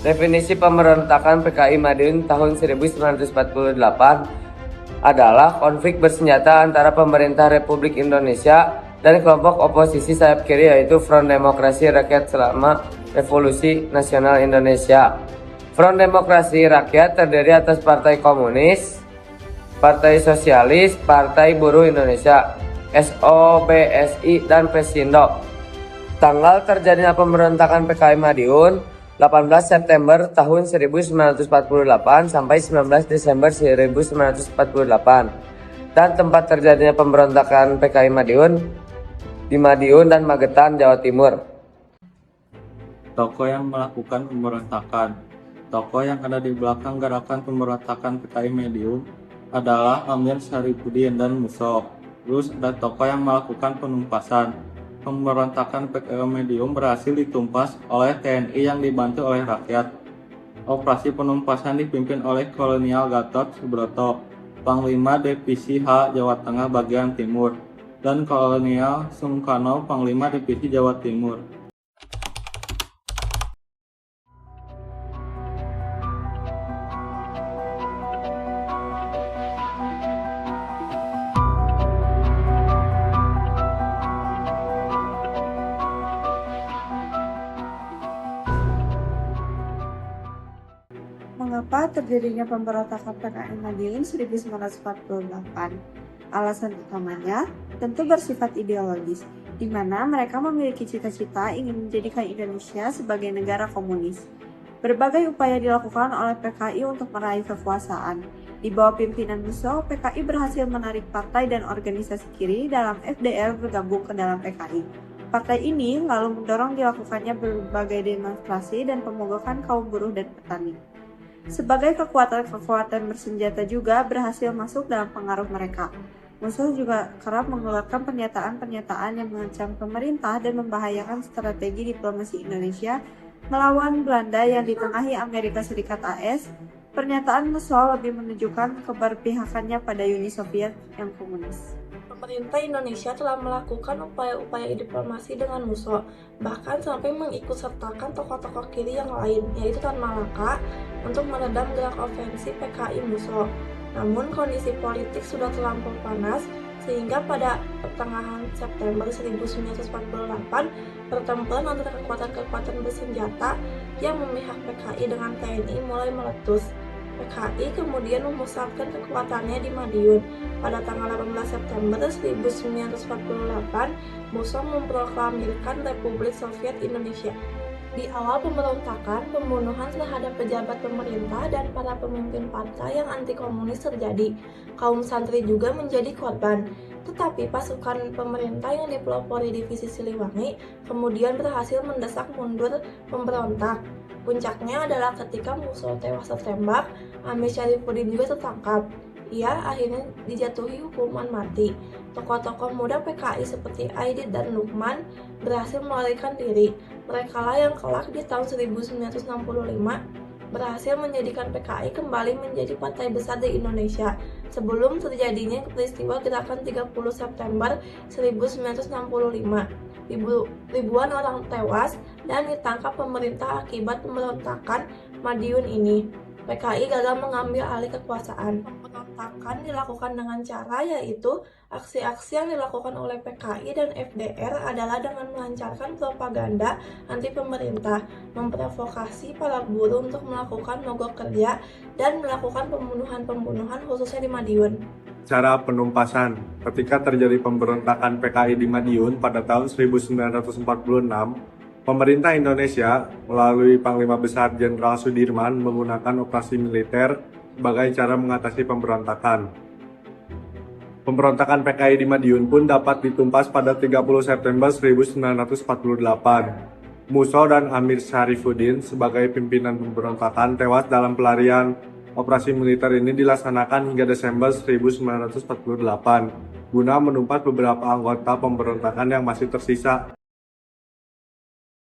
Definisi pemberontakan PKI Madiun tahun 1948 adalah konflik bersenjata antara pemerintah Republik Indonesia dan kelompok oposisi sayap kiri yaitu Front Demokrasi Rakyat selama Revolusi Nasional Indonesia. Front Demokrasi Rakyat terdiri atas Partai Komunis, Partai Sosialis, Partai Buruh Indonesia, SOBSI, dan Pesindo. Tanggal terjadinya pemberontakan PKI Madiun 18 September tahun 1948 sampai 19 Desember 1948 dan tempat terjadinya pemberontakan PKI Madiun di Madiun dan Magetan, Jawa Timur. Tokoh yang melakukan pemberontakan. Tokoh yang ada di belakang gerakan pemberontakan PKI Madiun adalah Amir Syarifuddin dan Musso. Terus ada tokoh yang melakukan penumpasan. Pemberontakan PKI Madiun berhasil ditumpas oleh TNI yang dibantu oleh rakyat. Operasi penumpasan dipimpin oleh Kolonel Gatot Subroto, Panglima Divisi H Jawa Tengah bagian timur, dan Kolonel Sungkano, Panglima Divisi Jawa Timur. Mengapa terjadinya pemberontakan PKI Madiun 1948? Alasan utamanya tentu bersifat ideologis, di mana mereka memiliki cita-cita ingin menjadikan Indonesia sebagai negara komunis. Berbagai upaya dilakukan oleh PKI untuk meraih kekuasaan. Di bawah pimpinan Musso, PKI berhasil menarik partai dan organisasi kiri dalam FDR bergabung ke dalam PKI. Partai ini lalu mendorong dilakukannya berbagai demonstrasi dan pemogokan kaum buruh dan petani. Sebagai kekuatan-kekuatan bersenjata juga berhasil masuk dalam pengaruh mereka. Musso juga kerap mengeluarkan pernyataan-pernyataan yang mengancam pemerintah dan membahayakan strategi diplomasi Indonesia melawan Belanda yang ditengahi Amerika Serikat AS. Pernyataan Musso lebih menunjukkan keberpihakannya pada Uni Soviet yang komunis. Pemerintah Indonesia telah melakukan upaya-upaya diplomasi dengan Musso, bahkan sampai mengikutsertakan tokoh-tokoh kiri yang lain, yaitu Tan Malaka, untuk meredam gerak ofensif PKI Musso. Namun kondisi politik sudah terlampau panas, sehingga pada pertengahan September 1948, pertempuran antara kekuatan-kekuatan bersenjata yang memihak PKI dengan TNI mulai meletus. PKI kemudian memusatkan kekuatannya di Madiun. Pada tanggal 18 September 1948, Musso memproklamirkan Republik Soviet Indonesia. Di awal pemberontakan, pembunuhan terhadap pejabat pemerintah dan para pemimpin partai yang anti-komunis terjadi. Kaum santri juga menjadi korban. Tetapi pasukan pemerintah yang dipelopori Divisi Siliwangi kemudian berhasil mendesak mundur pemberontak. Puncaknya adalah ketika Musso tewas tertembak, Amir Syarifuddin juga tertangkap. Ia akhirnya dijatuhi hukuman mati. Tokoh-tokoh muda PKI seperti Aidit dan Lukman berhasil melarikan diri. Merekalah yang kelak di tahun 1965 berhasil menjadikan PKI kembali menjadi partai besar di Indonesia sebelum terjadinya peristiwa gerakan 30 September 1965. Ribuan orang tewas dan ditangkap pemerintah akibat pemberontakan Madiun ini. PKI gagal mengambil alih kekuasaan. Pemberontakan dilakukan dengan cara yaitu aksi-aksi yang dilakukan oleh PKI dan FDR adalah dengan melancarkan propaganda anti pemerintah, memprovokasi para buruh untuk melakukan mogok kerja, dan melakukan pembunuhan-pembunuhan khususnya di Madiun. Cara penumpasan. Ketika terjadi pemberontakan PKI di Madiun pada tahun 1946, pemerintah Indonesia melalui Panglima Besar Jenderal Sudirman menggunakan operasi militer sebagai cara mengatasi pemberontakan. Pemberontakan PKI di Madiun pun dapat ditumpas pada 30 September 1948. Musso dan Amir Syarifuddin sebagai pimpinan pemberontakan tewas dalam pelarian. Operasi militer ini dilaksanakan hingga Desember 1948 guna menumpas beberapa anggota pemberontakan yang masih tersisa.